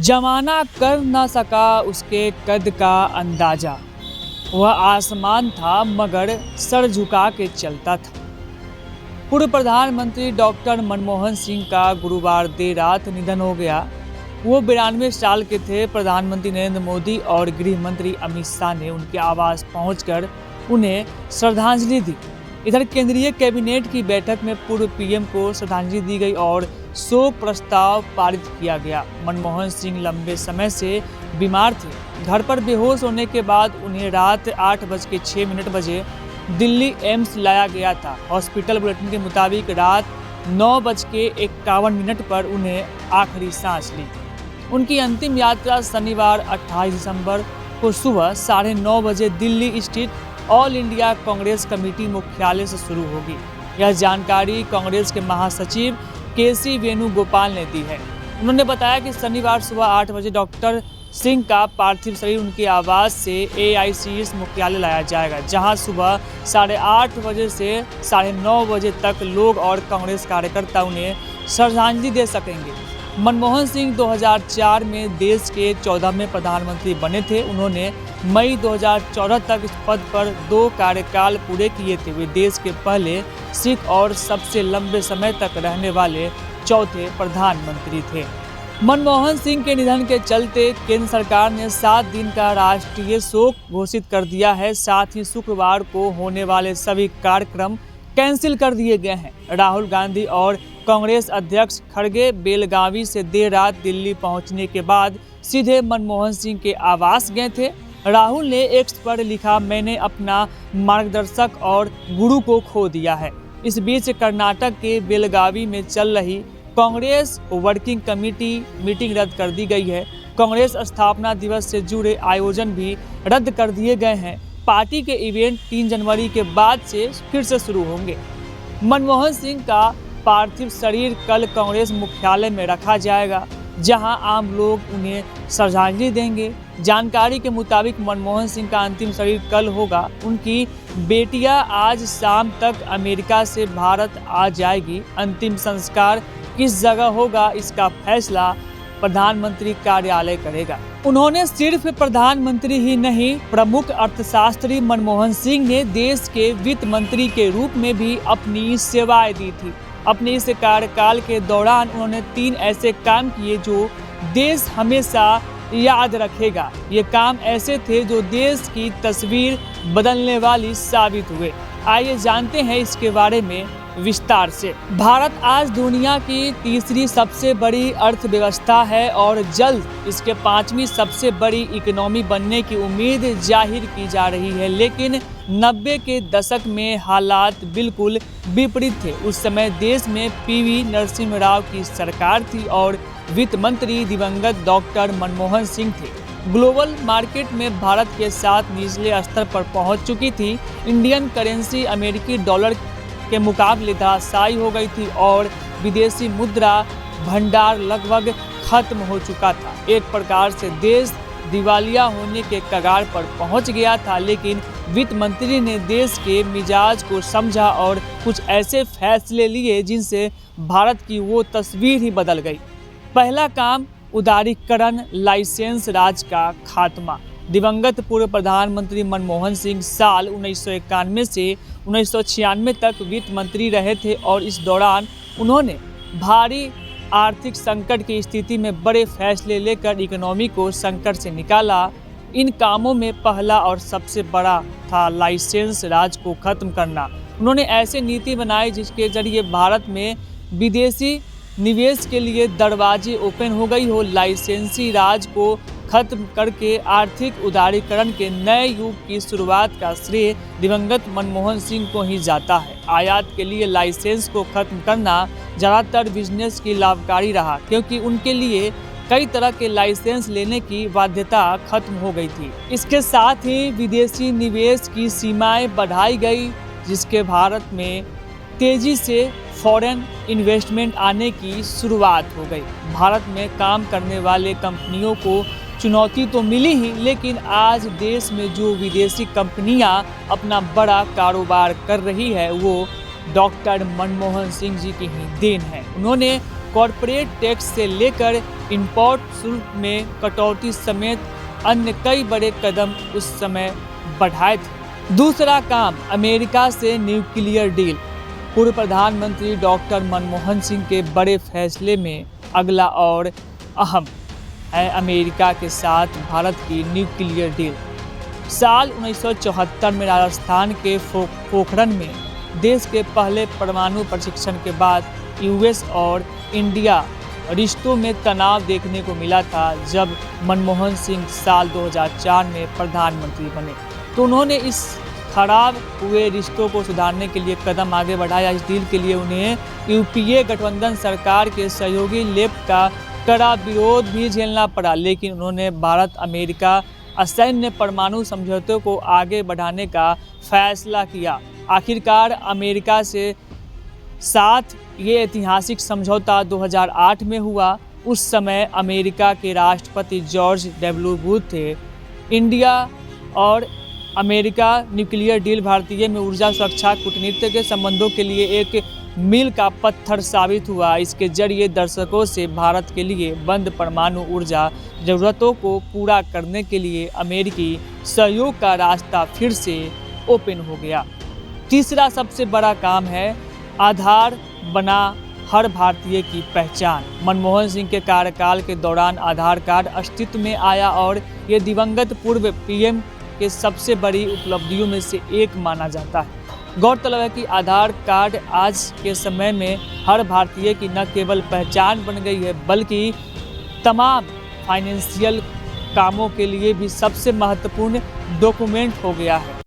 जमाना कर न सका उसके कद का अंदाजा। वह आसमान था मगर सर झुका के चलता था। पूर्व प्रधानमंत्री डॉक्टर मनमोहन सिंह का गुरुवार देर रात निधन हो गया। वो 92 साल के थे। प्रधानमंत्री नरेंद्र मोदी और गृह मंत्री अमित शाह ने उनके आवास पहुंचकर उन्हें श्रद्धांजलि दी। इधर केंद्रीय कैबिनेट की बैठक में पूर्व पीएम को श्रद्धांजलि दी गई और शोक प्रस्ताव पारित किया गया। मनमोहन सिंह लंबे समय से बीमार थे। घर पर बेहोश होने के बाद उन्हें रात 8:06 बजे दिल्ली एम्स लाया गया था। हॉस्पिटल बुलेटिन के मुताबिक रात 9:51 पर उन्हें आखिरी सांस ली। उनकी अंतिम यात्रा शनिवार 28 दिसंबर को सुबह 9:30 बजे दिल्ली स्थित ऑल इंडिया कांग्रेस कमेटी मुख्यालय से शुरू होगी। यह जानकारी कांग्रेस के महासचिव केसी वेणुगोपाल ने दी है। उन्होंने बताया कि शनिवार सुबह 8 बजे डॉक्टर सिंह का पार्थिव शरीर उनके आवास से AICS मुख्यालय लाया जाएगा, जहां सुबह 8:30 बजे से 9:30 बजे तक लोग और कांग्रेस कार्यकर्ता उन्हें श्रद्धांजलि दे सकेंगे। मनमोहन सिंह 2004 में देश के 14वें प्रधानमंत्री बने थे। उन्होंने मई 2014 तक इस पद पर 2 कार्यकाल पूरे किए थे। वे देश के पहले सिख और सबसे लंबे समय तक रहने वाले चौथे प्रधानमंत्री थे। मनमोहन सिंह के निधन के चलते केंद्र सरकार ने 7 दिन का राष्ट्रीय शोक घोषित कर दिया है। साथ ही शुक्रवार को होने वाले सभी कार्यक्रम कैंसिल कर दिए गए हैं। राहुल गांधी और कांग्रेस अध्यक्ष खड़गे बेलगावी से देर रात दिल्ली पहुंचने के बाद सीधे मनमोहन सिंह के आवास गए थे। राहुल ने एक्स पर लिखा, मैंने अपना मार्गदर्शक और गुरु को खो दिया है। इस बीच कर्नाटक के बेलगावी में चल रही कांग्रेस वर्किंग कमेटी मीटिंग रद्द कर दी गई है। कांग्रेस स्थापना दिवस से जुड़े आयोजन भी रद्द कर दिए गए हैं। पार्टी के इवेंट 3 जनवरी के बाद से फिर से शुरू होंगे। मनमोहन सिंह का पार्थिव शरीर कल कांग्रेस मुख्यालय में रखा जाएगा, जहां आम लोग उन्हें श्रद्धांजलि देंगे। जानकारी के मुताबिक मनमोहन सिंह का अंतिम शरीर कल होगा। उनकी बेटियां आज शाम तक अमेरिका से भारत आ जाएगी। अंतिम संस्कार किस जगह होगा, इसका फैसला प्रधानमंत्री कार्यालय करेगा। उन्होंने सिर्फ प्रधानमंत्री ही नहीं, प्रमुख अर्थशास्त्री मनमोहन सिंह ने देश के वित्त मंत्री के रूप में भी अपनी सेवाएं दी थी। अपने इस कार्यकाल के दौरान उन्होंने 3 ऐसे काम किए जो देश हमेशा याद रखेगा। ये काम ऐसे थे जो देश की तस्वीर बदलने वाली साबित हुए। आइए जानते हैं इसके बारे में विस्तार से। भारत आज दुनिया की तीसरी सबसे बड़ी अर्थव्यवस्था है और जल्द इसके 5वीं सबसे बड़ी इकोनॉमी बनने की उम्मीद जाहिर की जा रही है। लेकिन 90 के दशक में हालात बिल्कुल विपरीत थे। उस समय देश में PV नरसिम्हा राव की सरकार थी और वित्त मंत्री दिवंगत डॉक्टर मनमोहन सिंह थे। ग्लोबल मार्केट में भारत के साथ निचले स्तर पर पहुंच चुकी थी। इंडियन करेंसी अमेरिकी डॉलर के मुकाबले धराशायी हो गई थी और विदेशी मुद्रा भंडार लगभग खत्म हो चुका था। एक प्रकार से देश दिवालिया होने के कगार पर पहुंच गया था। लेकिन वित्त मंत्री ने देश के मिजाज को समझा और कुछ ऐसे फैसले लिए जिनसे भारत की वो तस्वीर ही बदल गई। पहला काम उदारीकरण, लाइसेंस राज का खात्मा। दिवंगत पूर्व प्रधानमंत्री मनमोहन सिंह साल 1991 से 1996 तक वित्त मंत्री रहे थे और इस दौरान उन्होंने भारी आर्थिक संकट की स्थिति में बड़े फैसले लेकर इकोनॉमी को संकट से निकाला। इन कामों में पहला और सबसे बड़ा था लाइसेंस राज को खत्म करना। उन्होंने ऐसे नीति बनाई जिसके जरिए भारत में विदेशी निवेश के लिए दरवाजे ओपन हो गई हो। लाइसेंसी राज को खत्म करके आर्थिक उदारीकरण के नए युग की शुरुआत का श्रेय दिवंगत मनमोहन सिंह को ही जाता है। आयात के लिए लाइसेंस को खत्म करना ज़्यादातर बिजनेस की लाभकारी रहा, क्योंकि उनके लिए कई तरह के लाइसेंस लेने की बाध्यता खत्म हो गई थी। इसके साथ ही विदेशी निवेश की सीमाएं बढ़ाई गई, जिसके भारत में तेजी से फॉरेन इन्वेस्टमेंट आने की शुरुआत हो गई। भारत में काम करने वाले कंपनियों को चुनौती तो मिली ही, लेकिन आज देश में जो विदेशी कंपनियां अपना बड़ा कारोबार कर रही है वो डॉक्टर मनमोहन सिंह जी की ही देन है। उन्होंने कॉरपोरेट टैक्स से लेकर इंपोर्ट शुल्क में कटौती समेत अन्य कई बड़े कदम उस समय बढ़ाए थे। दूसरा काम, अमेरिका से न्यूक्लियर डील। पूर्व प्रधानमंत्री डॉक्टर मनमोहन सिंह के बड़े फैसले में अगला और अहम है अमेरिका के साथ भारत की न्यूक्लियर डील। साल 1974 में राजस्थान के पोखरण में देश के पहले परमाणु परीक्षण के बाद यूएस और इंडिया रिश्तों में तनाव देखने को मिला था। जब मनमोहन सिंह साल 2004 में प्रधानमंत्री बने तो उन्होंने इस खराब हुए रिश्तों को सुधारने के लिए कदम आगे बढ़ाया। इस डील के लिए उन्हें यूपीए गठबंधन सरकार के सहयोगी लेफ्ट का कड़ा विरोध भी झेलना पड़ा, लेकिन उन्होंने भारत अमेरिका असैन्य परमाणु समझौते को आगे बढ़ाने का फैसला किया। आखिरकार अमेरिका से साथ ये ऐतिहासिक समझौता 2008 में हुआ। उस समय अमेरिका के राष्ट्रपति जॉर्ज डब्ल्यू बुश थे। इंडिया और अमेरिका न्यूक्लियर डील भारतीय में ऊर्जा सुरक्षा कूटनीति के संबंधों के लिए एक मील का पत्थर साबित हुआ। इसके जरिए दशकों से भारत के लिए बंद परमाणु ऊर्जा जरूरतों को पूरा करने के लिए अमेरिकी सहयोग का रास्ता फिर से ओपन हो गया। तीसरा सबसे बड़ा काम है आधार बना हर भारतीय की पहचान। मनमोहन सिंह के कार्यकाल के दौरान आधार कार्ड अस्तित्व में आया और ये दिवंगत पूर्व पीएम के सबसे बड़ी उपलब्धियों में से एक माना जाता है। गौरतलब है कि आधार कार्ड आज के समय में हर भारतीय की न केवल पहचान बन गई है बल्कि तमाम फाइनेंशियल कामों के लिए भी सबसे महत्वपूर्ण डॉक्यूमेंट हो गया है।